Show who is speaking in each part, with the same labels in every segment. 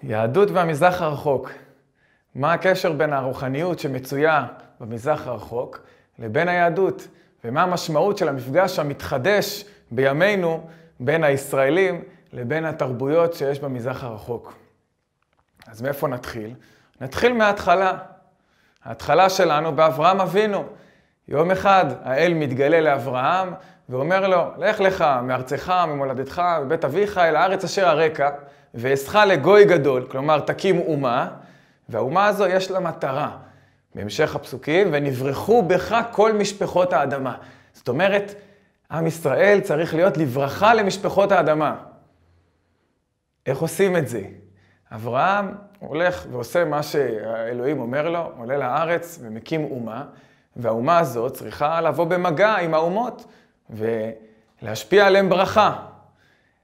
Speaker 1: יהדות והמזרח הרחוק. מה הקשר בין הרוחניות שמצויה במזרח הרחוק לבין היהדות? ומה המשמעות של המפגש המתחדש בימינו בין הישראלים לבין התרבויות שיש במזרח הרחוק? אז מאיפה נתחיל? נתחיל מההתחלה. ההתחלה שלנו באברהם אבינו. יום אחד האל מתגלה לאברהם ואומר לו, לך לך מארצך, ממולדתך, מבית אביך אל הארץ אשר הרקע, ואעשך לגוי גדול, כלומר תקים אומה, והאומה הזו יש לה מטרה. בהמשך הפסוקים, ונברחו בך כל משפחות האדמה. זאת אומרת, עם ישראל צריך להיות לברכה למשפחות האדמה. איך עושים את זה? אברהם הולך ועושה מה שהאלוהים אומר לו, עולה לארץ ומקים אומה, והאומה הזאת צריכה לבוא במגע עם האומות ולהשפיע עליהם ברכה.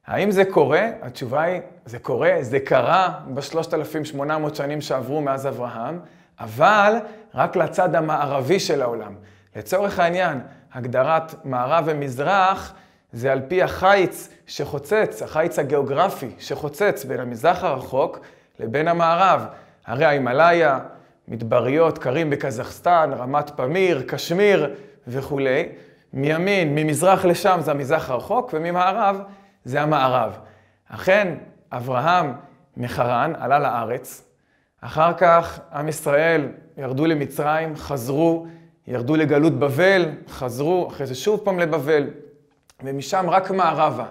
Speaker 1: האם זה קורה? התשובה היא, זה קורה, זה קרה ב-3,800 שנים שעברו מאז אברהם, אבל רק לצד המערבי של העולם. לצורך העניין, הגדרת מערב ומזרח זה על פי החיץ שחוצץ, החיץ הגיאוגרפי שחוצץ בין המזרח הרחוק לבין המערב. הרי ההימאליה, מדבריות, קרים בקזחסטן, רמת פמיר, קשמיר וכו'. מימין, ממזרח לשם זה המזרח הרחוק, וממערב זה המערב. אכן, אברהם מחרן עלה לארץ, אחר כך עם ישראל ירדו למצרים, חזרו, ירדו לגלות בבל, חזרו, אחרי זה שוב פעם לבבל, ומשם רק מערבה,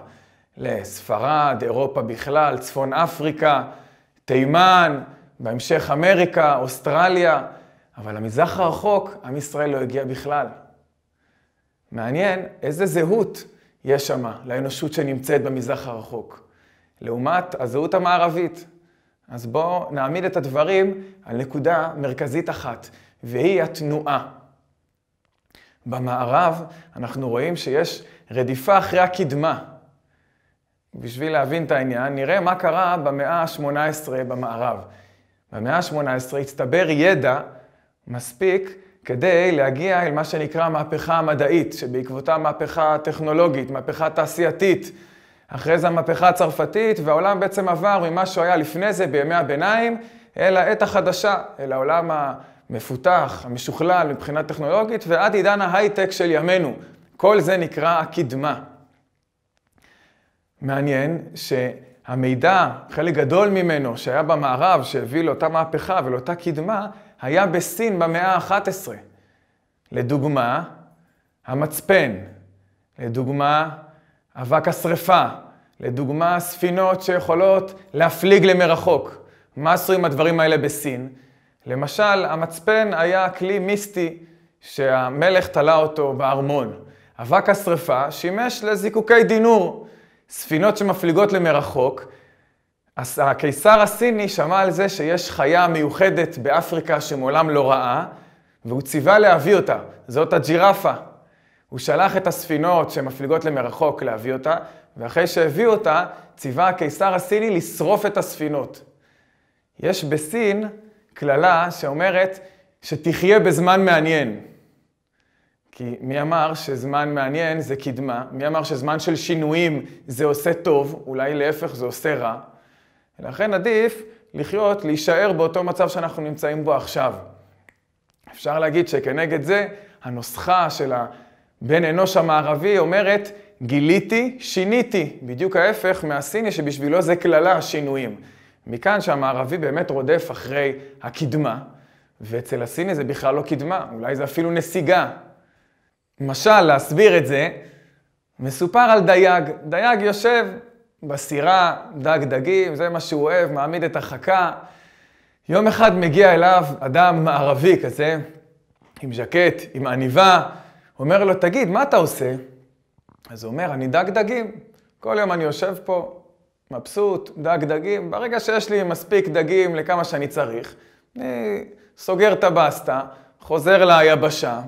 Speaker 1: לספרד, אירופה בכלל, צפון אפריקה, תימן, בהמשך אמריקה, אוסטרליה, אבל המזרח הרחוק, עם ישראל לא הגיע בכלל. מעניין איזה זהות יש שם לאנושות שנמצאת במזרח הרחוק, לעומת הזהות המערבית. אז בואו נעמיד את הדברים על נקודה מרכזית אחת, והיא התנועה. במערב אנחנו רואים שיש רדיפה אחרי הקדמה. בשביל להבין את העניין, נראה מה קרה במאה ה-18 במערב. במאה ה-18 הצטבר ידע מספיק כדי להגיע אל מה שנקרא מהפכה המדעית, שבעקבותה מהפכה טכנולוגית, מהפכה תעשייתית, אחרי זה המהפכה הצרפתית, והעולם בעצם עבר ממה שהוא היה לפני זה בימי הביניים, אל העת החדשה, אל העולם המפותח, המשוכלל מבחינה טכנולוגית, ועד עידן ההייטק של ימינו. כל זה נקרא הקדמה. מעניין שהמידע, חלק גדול ממנו שהיה במערב, שהביא לאותה מהפכה ולאותה קדמה, היה בסין במאה ה-11. לדוגמה, המצפן, לדוגמה, אבק השרפה, לדוגמה, ספינות שיכולות להפליג למרחוק. מה עשו עם הדברים האלה בסין? למשל, המצפן היה כלי מיסטי שהמלך תלה אותו בארמון. אבק השרפה שימש לזיקוקי דינור. ספינות שמפליגות למרחוק. הקיסר הסיני שמע על זה שיש חיה מיוחדת באפריקה שמעולם לא ראה, והוא ציווה להביא אותה. זאת הג'ירפה. הוא שלח את הספינות שמפליגות למרחוק להביא אותה, ואחרי שהביאו אותה, ציווה הקיסר הסיני לשרוף את הספינות. יש בסין כללה שאומרת שתחיה בזמן מעניין. כי מי אמר שזמן מעניין זה קדמה? מי אמר שזמן של שינויים זה עושה טוב? אולי להפך זה עושה רע. ולכן עדיף לחיות, להישאר באותו מצב שאנחנו נמצאים בו עכשיו. אפשר להגיד שכנגד זה, הנוסחה של הבן אנוש המערבי אומרת, גיליתי, שיניתי. בדיוק ההפך מהסיני שבשבילו זה כללה שינויים. מכאן שהמערבי באמת רודף אחרי הקדמה, ואצל הסיני זה בכלל לא קדמה, אולי זה אפילו נסיגה. למשל, להסביר את זה, מסופר על דייג. דייג יושב בסירה, דג דגים, זה מה שהוא אוהב, מעמיד את החכה. יום אחד מגיע אליו אדם מערבי כזה, עם ז'קט, עם עניבה, אומר לו, תגיד, מה אתה עושה? אז הוא אומר, אני דג דגים. כל יום אני יושב פה, מבסוט, דג דגים. ברגע שיש לי מספיק דגים לכמה שאני צריך, אני סוגר את הבסטה, חוזר ליבשה,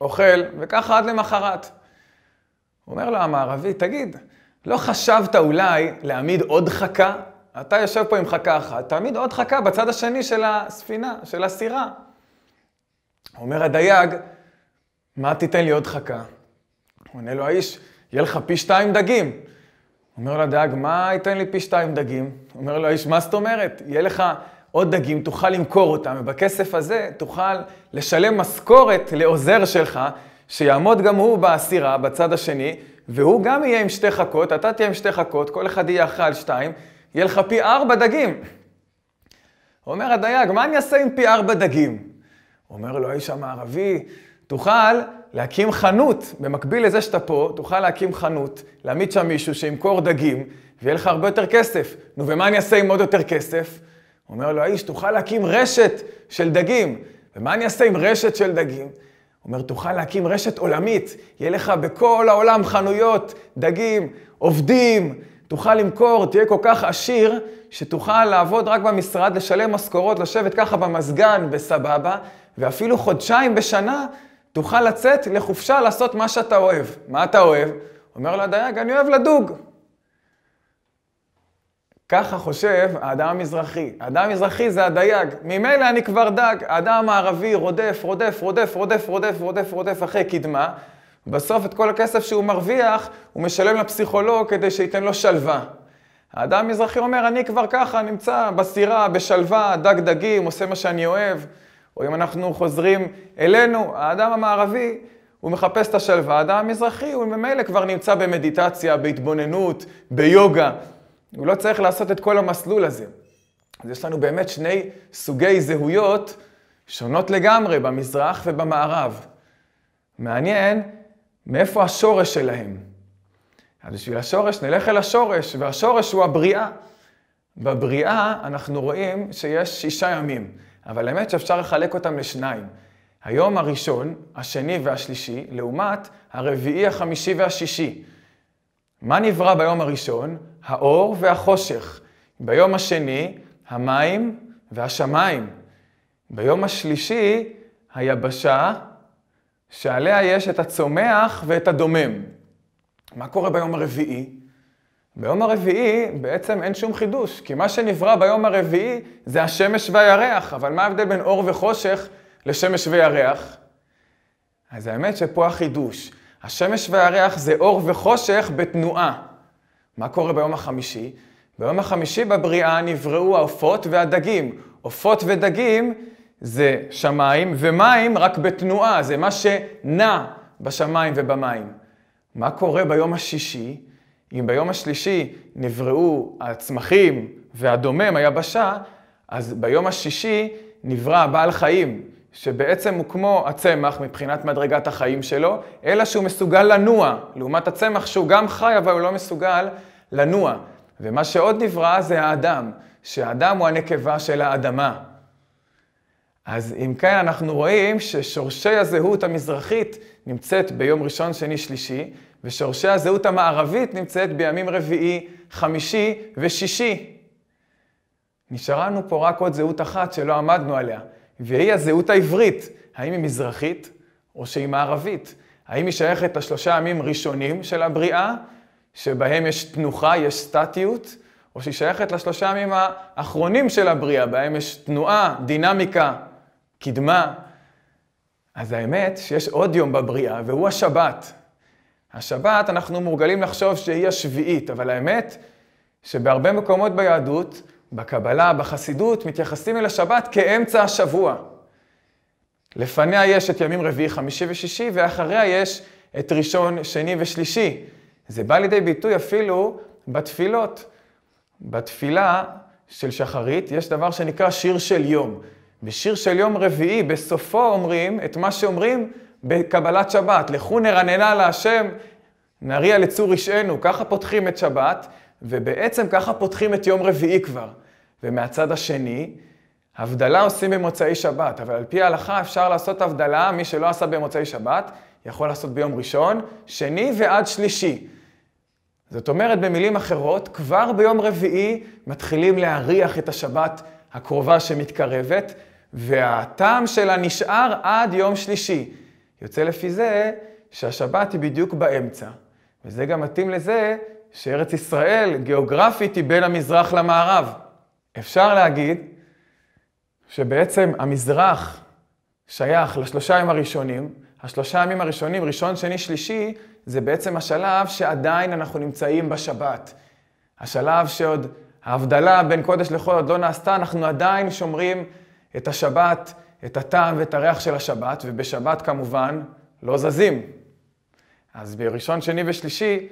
Speaker 1: אוכל, וככה עד למחרת. הוא אומר לו המערבי, תגיד, לא חשבת אולי להעמיד עוד חכה? אתה יושב פה עם חכה אחת, תעמיד עוד חכה בצד השני של הספינה, של הסירה. אומר הדייג, מה תיתן לי עוד חכה? הוא עונה לו האיש, יהיה לך פי 2 דגים. אומר לדייג, מה ייתן לי פי 2 דגים? אומר לו האיש, מה זאת אומרת? יהיה לך עוד דגים, תוכל למכור אותם, ובכסף הזה תוכל לשלם משכורת לעוזר שלך, שיעמוד גם הוא בעשירה, בצד השני, והוא גם יהיה עם 2 חכות, אתה תהיה עם 2 חכות, כל אחד יהיה אחרי על 2, יהיה לך פי 4 דגים. אומר הדייג, מה אני אעשה עם פי 4 דגים? אומר לו האיש המערבי, תוכל להקים חנות, במקביל לזה שאתה פה, תוכל להקים חנות, להעמיד שם מישהו שימכור דגים, ויהיה לך הרבה יותר כסף. נו, ומה אני אעשה עם עוד יותר כסף? אומר לו האיש, תוכל להקים רשת של דגים. ומה אני אעשה עם רשת של דגים? אומר, תוכל להקים רשת עולמית, יהיה לך בכל העולם חנויות, דגים, עובדים, תוכל למכור, תהיה כל כך עשיר, שתוכל לעבוד רק במשרד, לשלם משכורות, לשבת ככה במזגן בסבבה, ואפילו חודשיים בשנה תוכל לצאת לחופשה לעשות מה שאתה אוהב. מה אתה אוהב? אומר לו הדייג, אני אוהב לדוג. ככה חושב האדם המזרחי. האדם המזרחי זה הדייג. ממילא אני כבר דג. האדם הערבי רודף אחרי קדמה. בסוף את כל הכסף שהוא מרוויח, הוא משלם לפסיכולוג כדי שייתן לו שלווה. האדם המזרחי אומר, אני כבר ככה נמצא בסירה, בשלווה, דג דגים, עושה מה שאני אוהב. או אם אנחנו חוזרים אלינו, האדם המערבי, הוא מחפש את השלווה. האדם המזרחי, הוא ממילא כבר נמצא במדיטציה, בהתבוננות, ביוגה. הוא לא צריך לעשות את כל המסלול הזה. אז יש לנו באמת 2 סוגי זהויות שונות לגמרי במזרח ובמערב. מעניין מאיפה השורש שלהם. אז בשביל השורש נלך אל השורש, והשורש הוא הבריאה. בבריאה אנחנו רואים שיש 6 ימים, אבל האמת שאפשר לחלק אותם ל2. היום הראשון, השני והשלישי, לעומת הרביעי, החמישי והשישי. מה נברא ביום הראשון? האור והחושך. ביום השני, המים והשמיים. ביום השלישי, היבשה, שעליה יש את הצומח ואת הדומם. מה קורה ביום הרביעי? ביום הרביעי בעצם אין שום חידוש, כי מה שנברא ביום הרביעי זה השמש והירח, אבל מה ההבדל בין אור וחושך לשמש וירח? אז האמת שפה החידוש. השמש והירח זה אור וחושך בתנועה. מה קורה ביום החמישי? ביום החמישי בבריאה נבראו העופות והדגים. עופות ודגים זה שמיים ומים רק בתנועה, זה מה שנע בשמיים ובמים. מה קורה ביום השישי? אם ביום השלישי נבראו הצמחים והדומם, היבשה, אז ביום השישי נברא בעל חיים, שבעצם הוא כמו הצמח מבחינת מדרגת החיים שלו, אלא שהוא מסוגל לנוע, לעומת הצמח שהוא גם חי, אבל הוא לא מסוגל לנוע. ומה שעוד נברא זה האדם, שהאדם הוא הנקבה של האדמה. אז אם כן אנחנו רואים ששורשי הזהות המזרחית נמצאת ביום ראשון, שני, שלישי, ושורשי הזהות המערבית נמצאת בימים רביעי, חמישי ושישי. נשארה לנו פה רק עוד זהות אחת שלא עמדנו עליה, והיא הזהות העברית. האם היא מזרחית או שהיא מערבית? האם היא שייכת ל3 ימים ראשונים של הבריאה, שבהם יש תנוחה, יש סטטיות, או שהיא שייכת ל3 ימים האחרונים של הבריאה, בהם יש תנועה, דינמיקה, קדמה. אז האמת שיש עוד יום בבריאה, והוא השבת. השבת אנחנו מורגלים לחשוב שהיא השביעית, אבל האמת שבהרבה מקומות ביהדות, בקבלה, בחסידות, מתייחסים אל השבת כאמצע השבוע. לפניה יש את ימים רביעי, חמישי ושישי, ואחריה יש את ראשון, שני ושלישי. זה בא לידי ביטוי אפילו בתפילות. בתפילה של שחרית יש דבר שנקרא שיר של יום. בשיר של יום רביעי בסופו אומרים את מה שאומרים בקבלת שבת. לכו נרננה להשם, נריע לצור אישנו. ככה פותחים את שבת, ובעצם ככה פותחים את יום רביעי כבר. ומהצד השני, הבדלה עושים במוצאי שבת, אבל על פי ההלכה אפשר לעשות הבדלה, מי שלא עשה במוצאי שבת, יכול לעשות ביום ראשון, שני ועד שלישי. זאת אומרת, במילים אחרות, כבר ביום רביעי מתחילים להריח את השבת הקרובה שמתקרבת, והטעם שלה נשאר עד יום שלישי. יוצא לפי זה שהשבת היא בדיוק באמצע, וזה גם מתאים לזה שארץ ישראל גיאוגרפית היא בין המזרח למערב. אפשר להגיד שבעצם המזרח שייך ל3 ימים הראשונים, ה3 ימים הראשונים, ראשון, שני, שלישי, זה בעצם השלב שעדיין אנחנו נמצאים בשבת. השלב שעוד ההבדלה בין קודש לחול עוד לא נעשתה, אנחנו עדיין שומרים את השבת, את הטעם ואת הריח של השבת, ובשבת כמובן לא זזים. אז בראשון, שני ושלישי,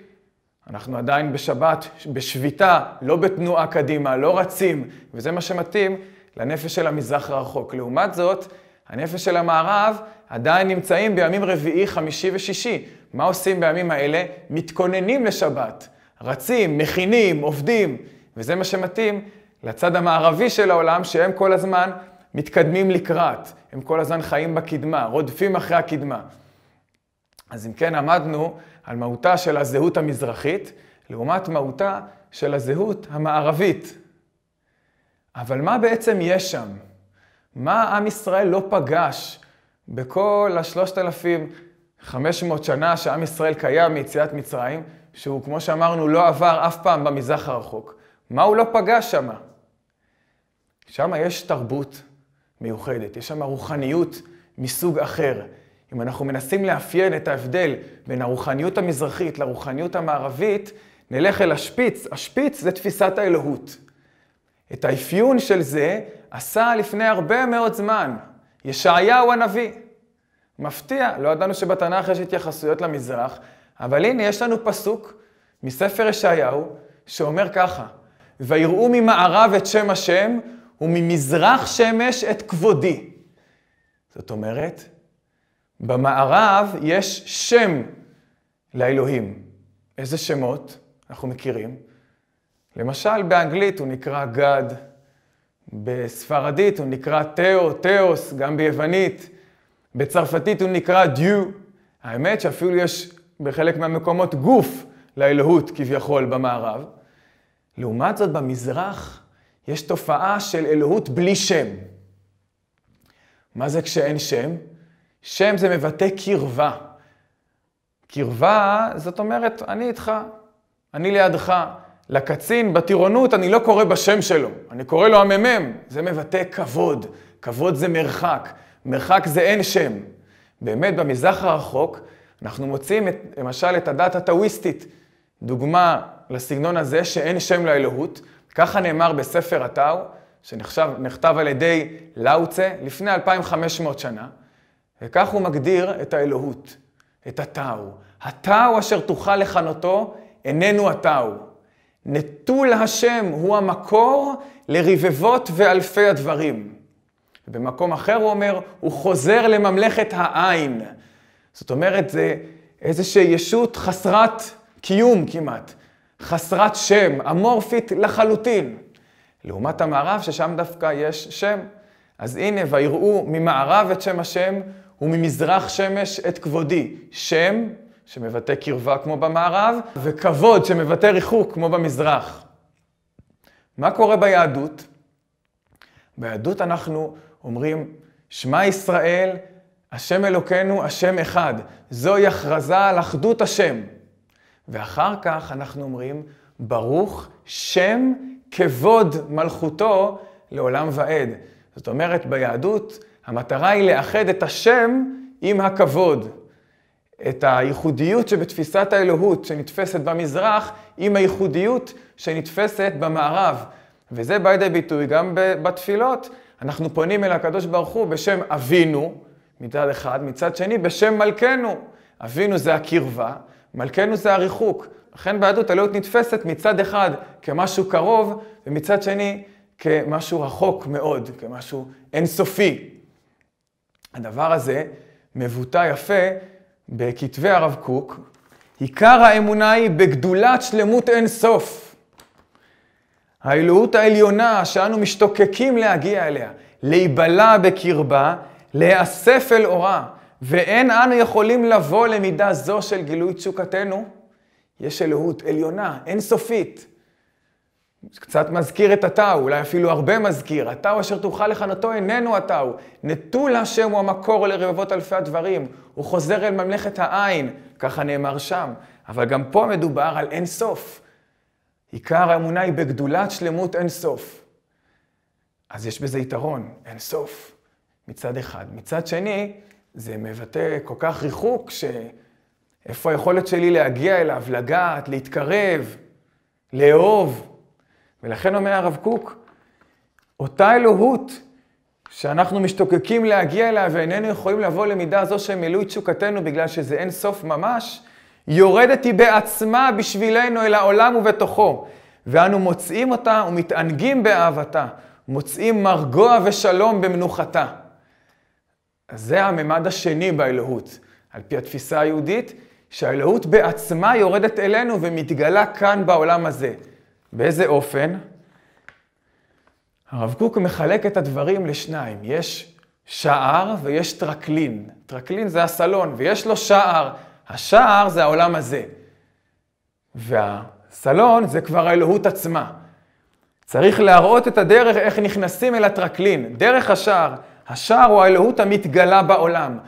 Speaker 1: אנחנו עדיין בשבת, בשביתה, לא בתנועה קדימה, לא רצים, וזה מה שמתאים לנפש של המזרח הרחוק. לעומת זאת, הנפש של המערב עדיין נמצאים בימים רביעי, חמישי ושישי. מה עושים בימים האלה? מתכוננים לשבת, רצים, מכינים, עובדים, וזה מה שמתאים לצד המערבי של העולם, שהם כל הזמן מתקדמים לקראת, הם כל הזמן חיים בקדמה, רודפים אחרי הקדמה. אז אם כן, עמדנו על מהותה של הזהות המזרחית, לעומת מהותה של הזהות המערבית. אבל מה בעצם יש שם? מה עם ישראל לא פגש בכל 3,500 שנה שעם ישראל קיים מיציאת מצרים, שהוא, כמו שאמרנו, לא עבר אף פעם במזרח הרחוק? מה הוא לא פגש שם? שם יש תרבות מיוחדת, יש שם רוחניות מסוג אחר. אם אנחנו מנסים לאפיין את ההבדל בין הרוחניות המזרחית לרוחניות המערבית, נלך אל השפיץ. השפיץ זה תפיסת האלוהות. את האפיון של זה עשה לפני הרבה מאוד זמן ישעיהו הנביא. מפתיע, לא ידענו שבתנ"ך יש התייחסויות למזרח, אבל הנה יש לנו פסוק מספר ישעיהו שאומר ככה: ויראו ממערב את שם השם וממזרח שמש את כבודי. זאת אומרת, במערב יש שם לאלוהים. איזה שמות אנחנו מכירים? למשל באנגלית הוא נקרא God, בספרדית הוא נקרא תאוס, גם ביוונית, בצרפתית הוא נקרא דיו. האמת שאפילו יש בחלק מהמקומות גוף לאלוהות כביכול במערב. לעומת זאת במזרח יש תופעה של אלוהות בלי שם. מה זה כשאין שם? שם זה מבטא קרבה. קרבה זאת אומרת אני איתך, אני לידך. לקצין בטירונות אני לא קורא בשם שלו, אני קורא לו הממם. זה מבטא כבוד. כבוד זה מרחק. מרחק זה אין שם. באמת במזרח הרחוק אנחנו מוצאים למשל את הדת הטאויסטית. דוגמה לסגנון הזה שאין שם לאלוהות. ככה נאמר בספר הטאו, שנכתב על ידי לאוצה לפני 2,500 שנה. וכך הוא מגדיר את האלוהות, את הטאו. הטאו אשר תוכל לכנותו איננו הטאו. נטול השם הוא המקור לרבבות ואלפי הדברים. במקום אחר הוא אומר, הוא חוזר לממלכת העין. זאת אומרת, זה איזושהי ישות חסרת קיום כמעט. חסרת שם, אמורפית לחלוטין. לעומת המערב ששם דווקא יש שם. אז הנה, ויראו ממערב את שם השם וממזרח שמש את כבודי. שם שמבטא קרבה כמו במערב, וכבוד שמבטא ריחוק כמו במזרח. מה קורה ביהדות? ביהדות אנחנו אומרים, שמע ישראל, השם אלוקינו, השם אחד. זוהי הכרזה על אחדות השם. ואחר כך אנחנו אומרים, ברוך שם כבוד מלכותו לעולם ועד. זאת אומרת, ביהדות המטרה היא לאחד את השם עם הכבוד. את הייחודיות שבתפיסת האלוהות שנתפסת במזרח עם הייחודיות שנתפסת במערב. וזה בא לידי ביטוי גם בתפילות. אנחנו פונים אל הקדוש ברוך הוא בשם אבינו, מצד אחד, מצד שני בשם מלכנו. אבינו זה הקרבה, מלכנו זה הריחוק. לכן ביהדות האלוהות נתפסת מצד אחד כמשהו קרוב, ומצד שני כמשהו רחוק מאוד, כמשהו אינסופי. הדבר הזה מבוטא יפה בכתבי הרב קוק. עיקר האמונה היא בגדולת שלמות אין סוף. האלוהות העליונה שאנו משתוקקים להגיע אליה, להיבלע בקרבה, להיאסף אל אורה, ואין אנו יכולים לבוא למידה זו של גילוי תשוקתנו. יש אלוהות עליונה, אינסופית. קצת מזכיר את הטאו, אולי אפילו הרבה מזכיר. הטאו אשר תוכל לכנותו איננו הטאו. נטול השם הוא המקור לרבבות אלפי הדברים. הוא חוזר אל ממלכת העין, ככה נאמר שם. אבל גם פה מדובר על אין סוף. עיקר האמונה היא בגדולת שלמות אין סוף. אז יש בזה יתרון, אין סוף. מצד אחד. מצד שני, זה מבטא כל כך ריחוק, שאיפה היכולת שלי להגיע אליו, לגעת, להתקרב, לאהוב. ולכן אומר הרב קוק, אותה אלוהות שאנחנו משתוקקים להגיע אליה ואיננו יכולים לבוא למידה זו שמילוי תשוקתנו בגלל שזה אין סוף ממש, יורדת היא בעצמה בשבילנו אל העולם ובתוכו, ואנו מוצאים אותה ומתענגים באהבתה, מוצאים מרגוע ושלום במנוחתה. אז זה הממד השני באלוהות, על פי התפיסה היהודית, שהאלוהות בעצמה יורדת אלינו ומתגלה כאן בעולם הזה. באיזה אופן? הרב קוק מחלק את הדברים לשניים. יש שער ויש טרקלין. טרקלין זה הסלון, ויש לו שער. השער זה העולם הזה. והסלון זה כבר האלוהות עצמה. צריך להראות את הדרך איך נכנסים אל הטרקלין. דרך השער. השער הוא האלוהות המתגלה בעולם.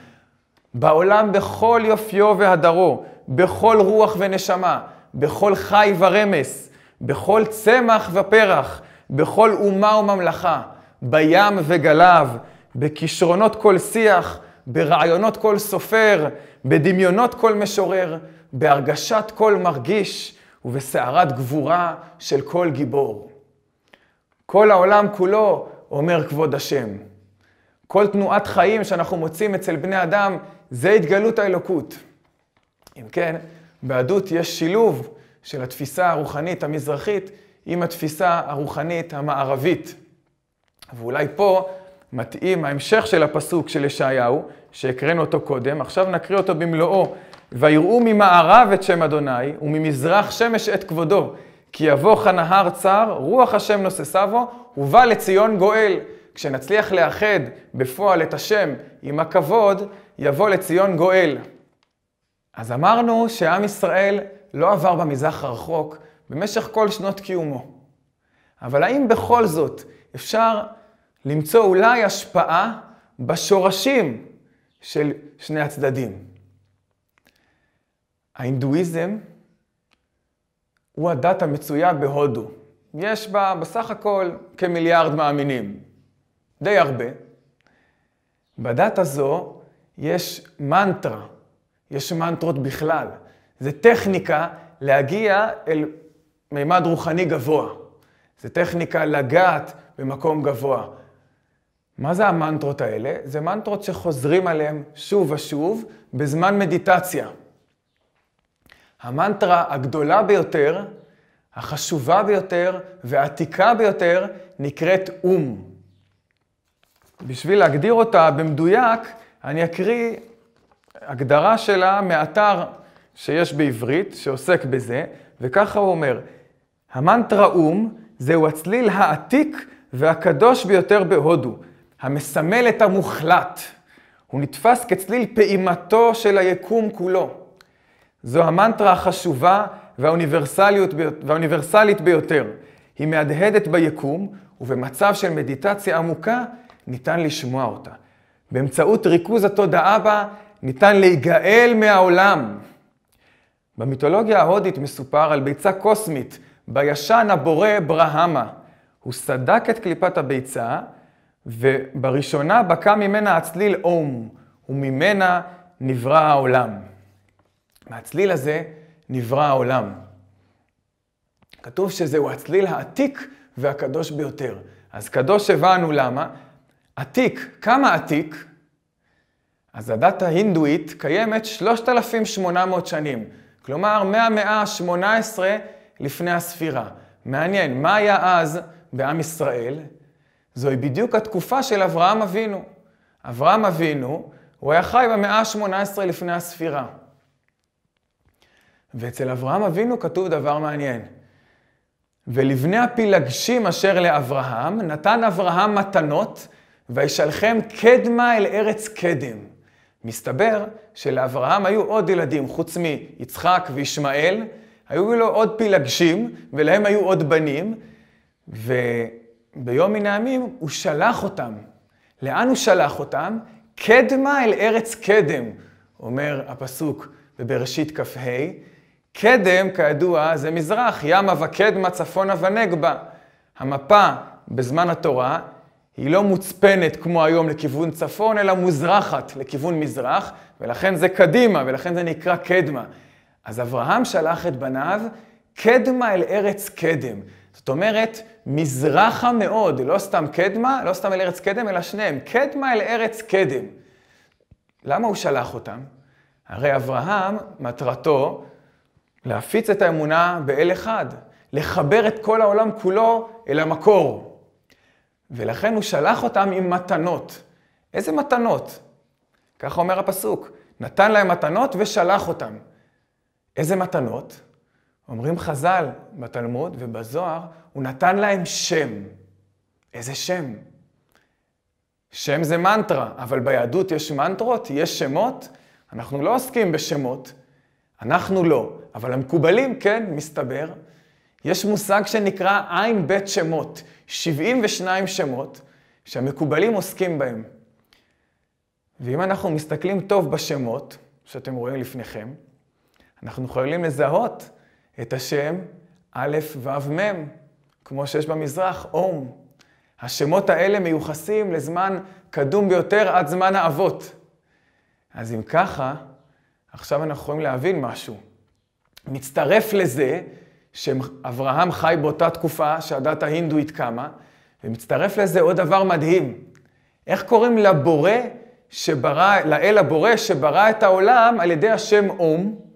Speaker 1: בעולם בכל יופיו והדרו, בכל רוח ונשמה, בכל חי ורמס, בכל צמח ופרח, בכל אומה וממלכה, בים וגליו, בכישרונות כל שיח, ברעיונות כל סופר, בדמיונות כל משורר, בהרגשת כל מרגיש ובסערת גבורה של כל גיבור. כל העולם כולו אומר כבוד השם. כל תנועת חיים שאנחנו מוצאים אצל בני אדם, זה התגלות האלוקות. אם כן, ביהדות יש שילוב של התפיסה הרוחנית המזרחית עם התפיסה הרוחנית המערבית. ואולי פה מתאים ההמשך של הפסוק של ישעיהו, שהקראנו אותו קודם, עכשיו נקריא אותו במלואו. ויראו ממערב את שם אדוני, וממזרח שמש את כבודו, כי יבוא כנהר צר, רוח השם נוססה בו, ובא לציון גואל. כשנצליח לאחד בפועל את השם עם הכבוד, יבוא לציון גואל. אז אמרנו שעם ישראל לא עבר במזרח הרחוק במשך כל שנות קיומו. אבל האם בכל זאת אפשר למצוא אולי השפעה בשורשים של שני הצדדים? ההינדואיזם הוא הדת המצויה בהודו. יש בה בסך הכל כמיליארד מאמינים. די הרבה. בדת הזו יש מנטרה, יש מנטרות בכלל. זה טכניקה להגיע אל מימד רוחני גבוה. זה טכניקה לגעת במקום גבוה. מה זה המנטרות האלה? זה מנטרות שחוזרים עליהן שוב ושוב בזמן מדיטציה. המנטרה הגדולה ביותר, החשובה ביותר והעתיקה ביותר נקראת אום. בשביל להגדיר אותה במדויק, אני אקריא הגדרה שלה מאתר שיש בעברית, שעוסק בזה, וככה הוא אומר, המנטרה אום זהו הצליל העתיק והקדוש ביותר בהודו, המסמל את המוחלט. הוא נתפס כצליל פעימתו של היקום כולו. זו המנטרה החשובה והאוניברסלית ביותר. היא מהדהדת ביקום, ובמצב של מדיטציה עמוקה ניתן לשמוע אותה. באמצעות ריכוז התודעה בה ניתן להיגאל מהעולם. במיתולוגיה ההודית מסופר על ביצה קוסמית, בישן הבורא ברהמה. הוא סדק את קליפת הביצה, ובראשונה בקע ממנה הצליל אום, וממנה נברא העולם. מהצליל הזה נברא העולם. כתוב שזהו הצליל העתיק והקדוש ביותר. אז קדוש הבנו למה. עתיק, כמה עתיק? אז הדת ההינדואית קיימת 3,800 שנים. כלומר, מהמאה ה-18 לפני הספירה. מעניין, מה היה אז בעם ישראל? זוהי בדיוק התקופה של אברהם אבינו. אברהם אבינו, הוא היה חי במאה ה-18 לפני הספירה. ואצל אברהם אבינו כתוב דבר מעניין. ולבני הפילגשים אשר לאברהם, נתן אברהם מתנות, וישלחם קדמה אל ארץ קדם. מסתבר שלאברהם היו עוד ילדים, חוץ מיצחק וישמעאל, היו לו עוד פילגשים, ולהם היו עוד בנים, וביום מן הימים הוא שלח אותם. לאן הוא שלח אותם? קדמה אל ארץ קדם, אומר הפסוק בבראשית כ"ה. קדם, כידוע, זה מזרח, ימה וקדמה, צפונה ונגבה. המפה בזמן התורה היא לא מוצפנת כמו היום לכיוון צפון, אלא מוזרחת לכיוון מזרח, ולכן זה קדימה, ולכן זה נקרא קדמה. אז אברהם שלח את בניו קדמה אל ארץ קדם. זאת אומרת, מזרחה מאוד, לא סתם קדמה, לא סתם אל ארץ קדם, אלא שניהם. קדמה אל ארץ קדם. למה הוא שלח אותם? הרי אברהם, מטרתו, להפיץ את האמונה באל אחד, לחבר את כל העולם כולו אל המקור. ולכן הוא שלח אותם עם מתנות. איזה מתנות? ככה אומר הפסוק. נתן להם מתנות ושלח אותם. איזה מתנות? אומרים חז"ל בתלמוד ובזוהר, הוא נתן להם שם. איזה שם? שם זה מנטרה, אבל ביהדות יש מנטרות, יש שמות. אנחנו לא עוסקים בשמות, אנחנו לא. אבל המקובלים, כן, מסתבר. יש מושג שנקרא עין בית שמות, 72 שמות שהמקובלים עוסקים בהם. ואם אנחנו מסתכלים טוב בשמות, שאתם רואים לפניכם, אנחנו יכולים לזהות את השם א' ו' מ', כמו שיש במזרח, אום. השמות האלה מיוחסים לזמן קדום ביותר עד זמן האבות. אז אם ככה, עכשיו אנחנו יכולים להבין משהו. מצטרף לזה שאברהם חי באותה תקופה שהדת ההינדואית קמה, ומצטרף לזה עוד דבר מדהים. איך קוראים לבורא לאל הבורא שברא את העולם על ידי השם אום?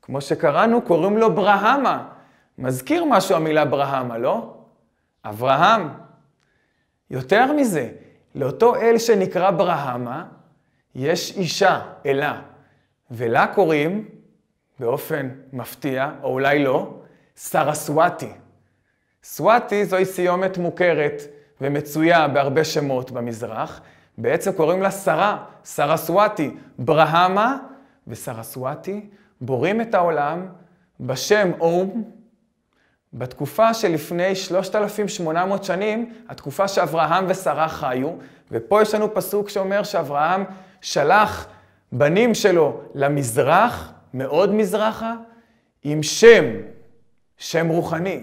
Speaker 1: כמו שקראנו, קוראים לו ברהמה. מזכיר משהו המילה ברהמה, לא? אברהם. יותר מזה, לאותו אל שנקרא ברהמה, יש אישה, אלה, ולה קוראים, באופן מפתיע, או אולי לא, סרסוותי. סוותי זוהי סיומת מוכרת ומצויה בהרבה שמות במזרח. בעצם קוראים לה שרה, סרסוותי. ברהמה וסרסוותי בורים את העולם בשם אום, בתקופה שלפני 3,800 שנים, התקופה שאברהם ושרה חיו, ופה יש לנו פסוק שאומר שאברהם שלח בנים שלו למזרח, מאוד מזרחה, עם שם רוחני.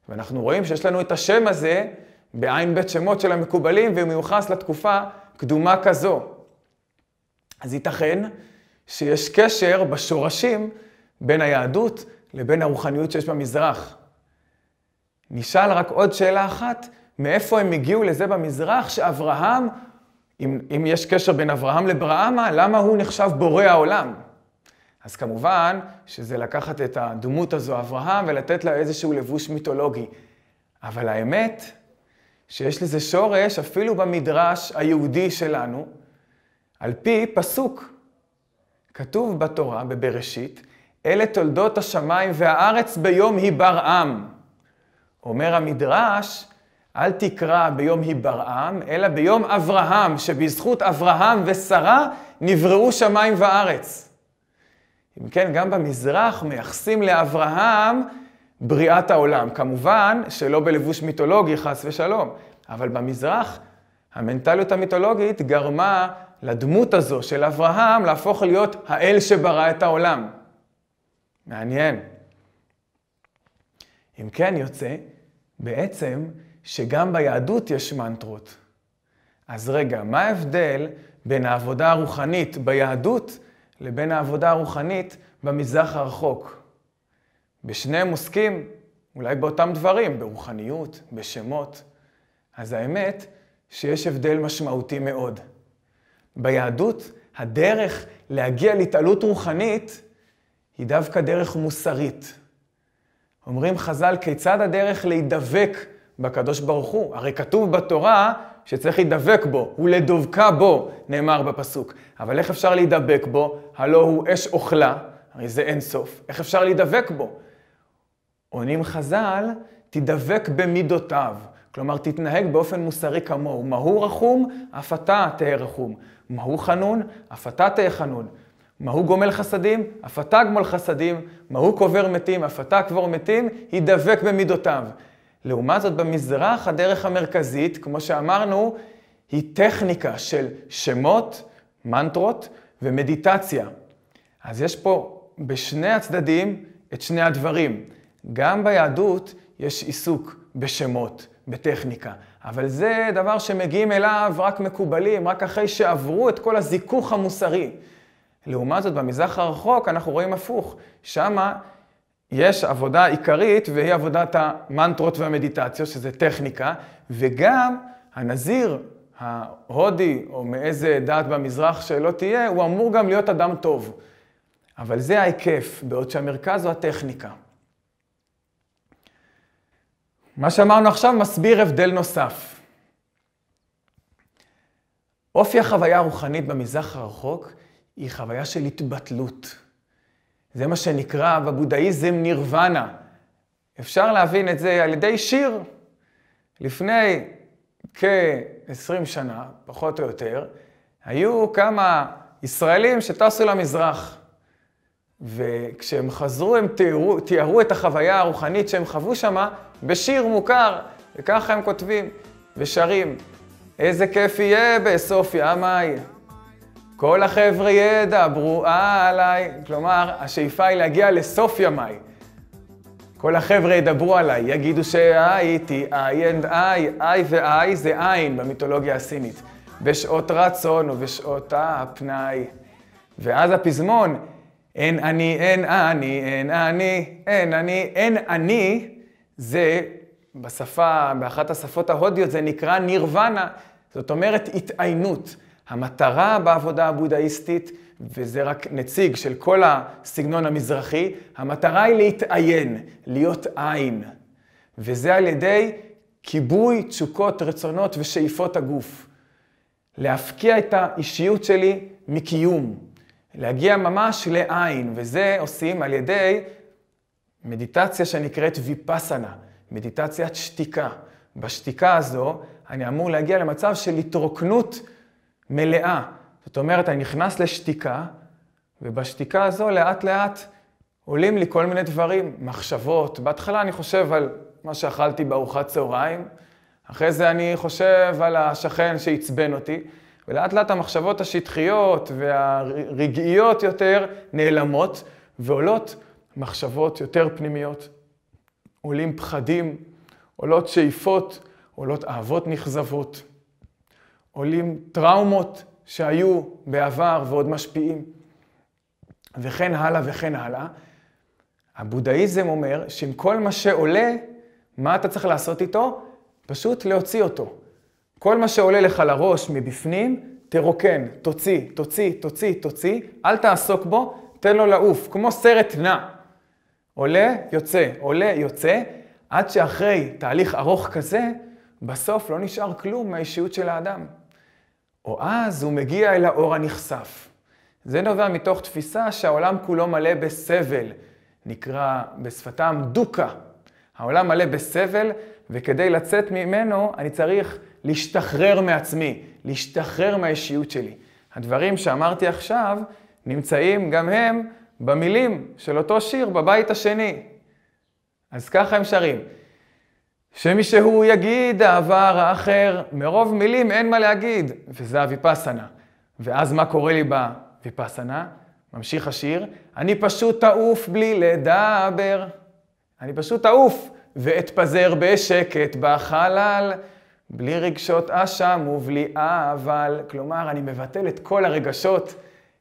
Speaker 1: ואנחנו רואים שיש לנו את השם הזה בעין בית שמות של המקובלים, והוא מיוחס לתקופה קדומה כזו. אז ייתכן שיש קשר בשורשים בין היהדות לבין הרוחניות שיש במזרח. נשאל רק עוד שאלה אחת, מאיפה הם הגיעו לזה במזרח שאברהם, אם יש קשר בין אברהם לברהמה, למה הוא נחשב בורא העולם? אז כמובן שזה לקחת את הדמות הזו, אברהם, ולתת לה איזשהו לבוש מיתולוגי. אבל האמת שיש לזה שורש אפילו במדרש היהודי שלנו, על פי פסוק. כתוב בתורה, בבראשית, אלה תולדות השמיים והארץ ביום היברעם. אומר המדרש, אל תקרא ביום היברעם, אלא ביום אברהם, שבזכות אברהם ושרה נבראו שמיים וארץ. אם כן, גם במזרח מייחסים לאברהם בריאת העולם. כמובן שלא בלבוש מיתולוגי, חס ושלום, אבל במזרח המנטליות המיתולוגית גרמה לדמות הזו של אברהם להפוך להיות האל שברא את העולם. מעניין. אם כן יוצא, בעצם שגם ביהדות יש מנטרות. אז רגע, מה ההבדל בין העבודה הרוחנית ביהדות לבין העבודה הרוחנית במזרח הרחוק? בשניהם עוסקים, אולי באותם דברים, ברוחניות, בשמות. אז האמת שיש הבדל משמעותי מאוד. ביהדות, הדרך להגיע להתעלות רוחנית היא דווקא דרך מוסרית. אומרים חז"ל, כיצד הדרך להידבק בקדוש ברוך הוא? הרי כתוב בתורה שצריך להידבק בו, ולדבקה בו, נאמר בפסוק. אבל איך אפשר להידבק בו? הלא הוא אש אוכלה, הרי זה אין סוף. איך אפשר להידבק בו? עונים חז"ל, תדבק במידותיו. כלומר, תתנהג באופן מוסרי כמוהו. מהו רחום? אף אתה תהיה רחום. מהו חנון? אף אתה תהיה חנון. מהו גומל חסדים? אף אתה גמול חסדים. מהו קובר מתים? אף אתה קבור מתים. ידבק במידותיו. לעומת זאת, במזרח, הדרך המרכזית, כמו שאמרנו, היא טכניקה של שמות, מנטרות ומדיטציה. אז יש פה בשני הצדדים את שני הדברים. גם ביהדות יש עיסוק בשמות, בטכניקה. אבל זה דבר שמגיעים אליו רק מקובלים, רק אחרי שעברו את כל הזיכוך המוסרי. לעומת זאת, במזרח הרחוק אנחנו רואים הפוך. שמה יש עבודה עיקרית, והיא עבודת המנטרות והמדיטציות, שזה טכניקה, וגם הנזיר ההודי, או מאיזה דת במזרח שלא תהיה, הוא אמור גם להיות אדם טוב. אבל זה ההיקף, בעוד שהמרכז הוא הטכניקה. מה שאמרנו עכשיו מסביר הבדל נוסף. אופי החוויה הרוחנית במזרח הרחוק היא חוויה של התבטלות. זה מה שנקרא בבודהיזם נירוונה. אפשר להבין את זה על ידי שיר. לפני כ-20 שנה, פחות או יותר, היו כמה ישראלים שטסו למזרח. וכשהם חזרו, הם תיארו את החוויה הרוחנית שהם חוו שמה בשיר מוכר, וככה הם כותבים ושרים. איזה כיף יהיה בסוף ימיי, כל החבר'ה ידברו עליי. כלומר, השאיפה היא להגיע לסוף ימיי. כל החבר'ה ידברו עליי, יגידו שהייתי, I and I ו-I זה עין במיתולוגיה הסינית, בשעות רצון ובשעות הפנאי. ואז הפזמון, אין אני, אין אני, אין אני, אין אני, אין אני, זה בשפה, באחת השפות ההודיות זה נקרא נירוונה. זאת אומרת התעיינות. המטרה בעבודה הבודהיסטית, וזה רק נציג של כל הסגנון המזרחי, המטרה היא להתעיין, להיות עין. וזה על ידי כיבוי תשוקות, רצונות ושאיפות הגוף. להפקיע את האישיות שלי מקיום. להגיע ממש לעין, וזה עושים על ידי מדיטציה שנקראת ויפאסנה, מדיטציית שתיקה. בשתיקה הזו אני אמור להגיע למצב של התרוקנות מלאה. זאת אומרת, אני נכנס לשתיקה, ובשתיקה הזו לאט לאט עולים לי כל מיני דברים, מחשבות. בהתחלה אני חושב על מה שאכלתי בארוחת צהריים, אחרי זה אני חושב על השכן שעצבן אותי, ולאט לאט המחשבות השטחיות והרגעיות יותר נעלמות, ועולות מחשבות יותר פנימיות. עולים פחדים, עולות שאיפות, עולות אהבות נכזבות, עולים טראומות שהיו בעבר ועוד משפיעים, וכן הלאה וכן הלאה. הבודהיזם אומר שעם כל מה שעולה, מה אתה צריך לעשות איתו? פשוט להוציא אותו. כל מה שעולה לך לראש מבפנים, תרוקן, תוציא, תוציא, תוציא, תוציא, אל תעסוק בו, תן לו לעוף, כמו סרט נע. עולה, יוצא, עולה, יוצא, עד שאחרי תהליך ארוך כזה, בסוף לא נשאר כלום מהאישיות של האדם. או אז הוא מגיע אל האור הנחשף. זה נובע מתוך תפיסה שהעולם כולו מלא בסבל, נקרא בשפתם דוקה. העולם מלא בסבל, וכדי לצאת ממנו אני צריך להשתחרר מעצמי, להשתחרר מהאישיות שלי. הדברים שאמרתי עכשיו נמצאים גם הם במילים של אותו שיר בבית השני. אז ככה הם שרים. שמישהו יגיד העבר האחר, מרוב מילים אין מה להגיד, וזה הויפאסנה. ואז מה קורה לי בויפאסנה? ממשיך השיר, אני פשוט תעוף בלי לדבר. אני פשוט תעוף ואתפזר בשקט בחלל, בלי רגשות אשם ובלי אבל. כלומר, אני מבטל את כל הרגשות,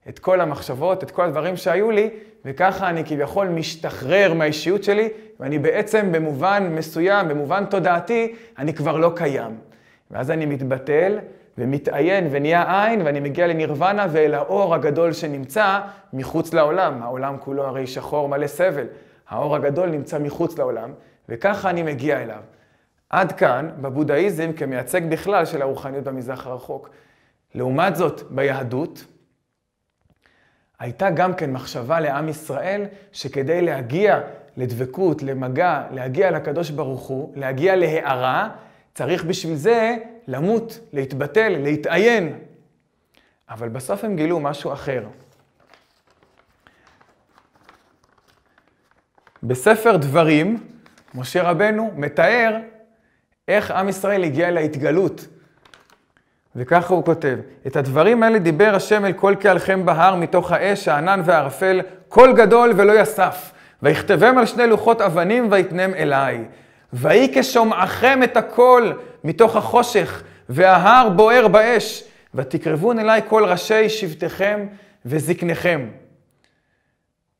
Speaker 1: את כל המחשבות, את כל הדברים שהיו לי, וככה אני כביכול משתחרר מהאישיות שלי, ואני בעצם במובן מסוים, במובן תודעתי, אני כבר לא קיים. ואז אני מתבטל ומתעיין ונהיה עין, ואני מגיע לנירוונה ואל האור הגדול שנמצא מחוץ לעולם. העולם כולו הרי שחור מלא סבל. האור הגדול נמצא מחוץ לעולם, וככה אני מגיע אליו. עד כאן, בבודהיזם, כמייצג בכלל של הרוחניות במזרח הרחוק. לעומת זאת, ביהדות, הייתה גם כן מחשבה לעם ישראל, שכדי להגיע לדבקות, למגע, להגיע לקדוש ברוך הוא, להגיע להארה, צריך בשביל זה למות, להתבטל, להתעיין. אבל בסוף הם גילו משהו אחר. בספר דברים, משה רבנו מתאר איך עם ישראל הגיע להתגלות. וככה הוא כותב, את הדברים האלה דיבר השם אל כל קהלכם בהר מתוך האש, הענן והערפל, קול גדול ולא יסף, ויכתבם על 2 לוחות אבנים ויתנם אליי. ויהי כשומעכם את הקול מתוך החושך, וההר בוער באש, ותקרבון אליי כל ראשי שבטכם וזקניכם.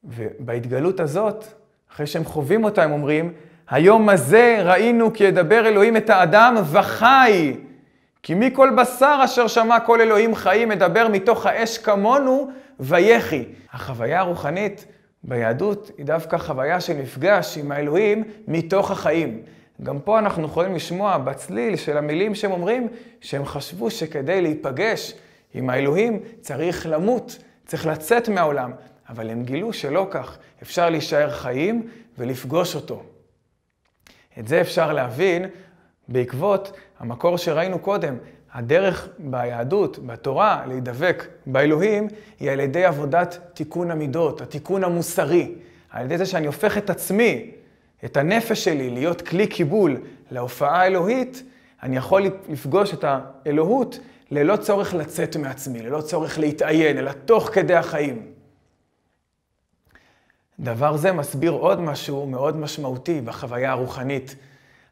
Speaker 1: ובהתגלות הזאת אחרי שהם חווים אותה, הם אומרים, היום הזה ראינו כי ידבר אלוהים את האדם וחי. כי מכל בשר אשר שמע כל אלוהים חיים מדבר מתוך האש כמונו ויחי. החוויה הרוחנית ביהדות היא דווקא חוויה של מפגש עם האלוהים מתוך החיים. גם פה אנחנו יכולים לשמוע בצליל של המילים שהם אומרים, שהם חשבו שכדי להיפגש עם האלוהים צריך למות, צריך לצאת מהעולם. אבל הם גילו שלא כך, אפשר להישאר חיים ולפגוש אותו. את זה אפשר להבין בעקבות המקור שראינו קודם. הדרך ביהדות, בתורה, להידבק באלוהים, היא על ידי עבודת תיקון המידות, התיקון המוסרי. על ידי זה שאני הופך את עצמי, את הנפש שלי, להיות כלי קיבול להופעה האלוהית, אני יכול לפגוש את האלוהות ללא צורך לצאת מעצמי, ללא צורך להתעיין, אלא תוך כדי החיים. דבר זה מסביר עוד משהו מאוד משמעותי בחוויה הרוחנית.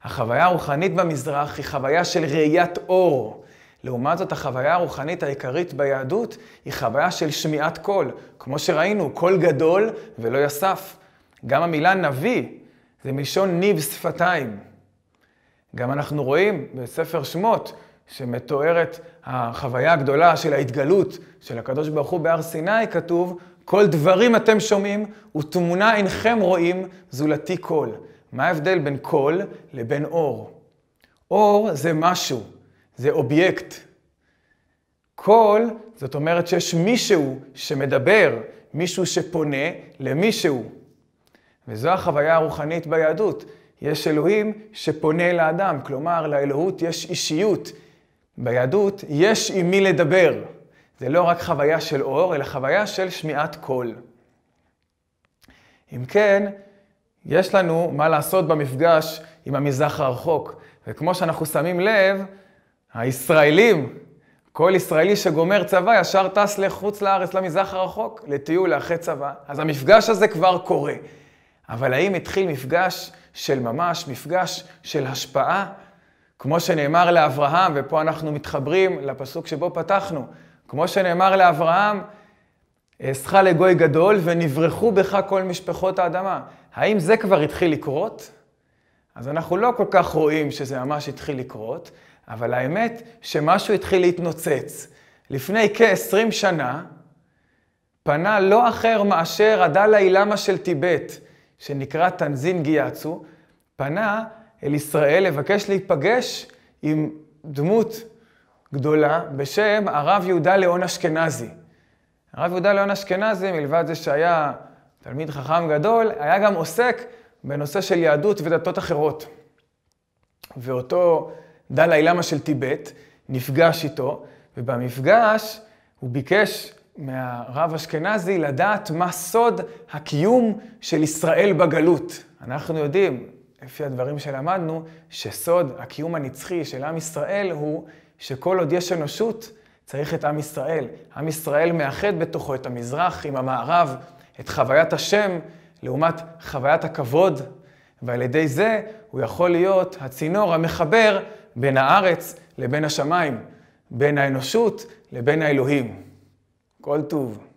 Speaker 1: החוויה הרוחנית במזרח היא חוויה של ראיית אור. לעומת זאת, החוויה הרוחנית העיקרית ביהדות היא חוויה של שמיעת קול. כמו שראינו, קול גדול ולא יסף. גם המילה נביא זה מלשון ניב שפתיים. גם אנחנו רואים בספר שמות שמתוארת החוויה הגדולה של ההתגלות של הקדוש ברוך הוא בהר סיני, כתוב, כל דברים אתם שומעים ותמונה אינכם רואים זולתי קול. מה ההבדל בין קול לבין אור? אור זה משהו, זה אובייקט. קול זאת אומרת שיש מישהו שמדבר, מישהו שפונה למישהו. וזו החוויה הרוחנית ביהדות. יש אלוהים שפונה לאדם, כלומר לאלוהות יש אישיות. ביהדות יש עם מי לדבר. זה לא רק חוויה של אור, אלא חוויה של שמיעת קול. אם כן, יש לנו מה לעשות במפגש עם המזרח הרחוק. וכמו שאנחנו שמים לב, הישראלים, כל ישראלי שגומר צבא ישר טס לחוץ לארץ למזרח הרחוק, לטיול, לאחרי צבא. אז המפגש הזה כבר קורה. אבל האם התחיל מפגש של ממש, מפגש של השפעה? כמו שנאמר לאברהם, ופה אנחנו מתחברים לפסוק שבו פתחנו, כמו שנאמר לאברהם, אעשך לגוי גדול ונברחו בך כל משפחות האדמה. האם זה כבר התחיל לקרות? אז אנחנו לא כל כך רואים שזה ממש התחיל לקרות, אבל האמת שמשהו התחיל להתנוצץ. לפני כ-20 שנה פנה לא אחר מאשר הדלאי למה של טיבט, שנקרא תנזין גיאצו, פנה אל ישראל לבקש להיפגש עם דמות גדולה בשם הרב יהודה ליאון אשכנזי. הרב יהודה ליאון אשכנזי, מלבד זה שהיה תלמיד חכם גדול, היה גם עוסק בנושא של יהדות ודתות אחרות. ואותו דלאי למה של טיבט נפגש איתו, ובמפגש הוא ביקש מהרב אשכנזי לדעת מה סוד הקיום של ישראל בגלות. אנחנו יודעים, לפי הדברים שלמדנו, שסוד הקיום הנצחי של עם ישראל הוא שכל עוד יש אנושות, צריך את עם ישראל. עם ישראל מאחד בתוכו את המזרח עם המערב, את חוויית השם לעומת חוויית הכבוד, ועל ידי זה הוא יכול להיות הצינור המחבר בין הארץ לבין השמיים, בין האנושות לבין האלוהים. כל טוב.